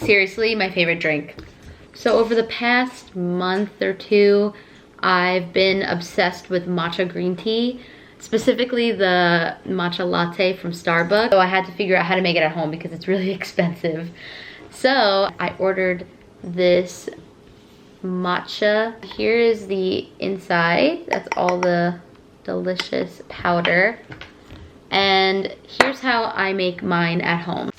Seriously, my favorite drink. So over the past month or two, I've been obsessed with matcha green tea, specifically the Matcha Latte from Starbucks. So I had to figure out how to make it at home because it's really expensive. So I ordered this matcha. Here is the inside. That's all the delicious powder. And here's how I make mine at home.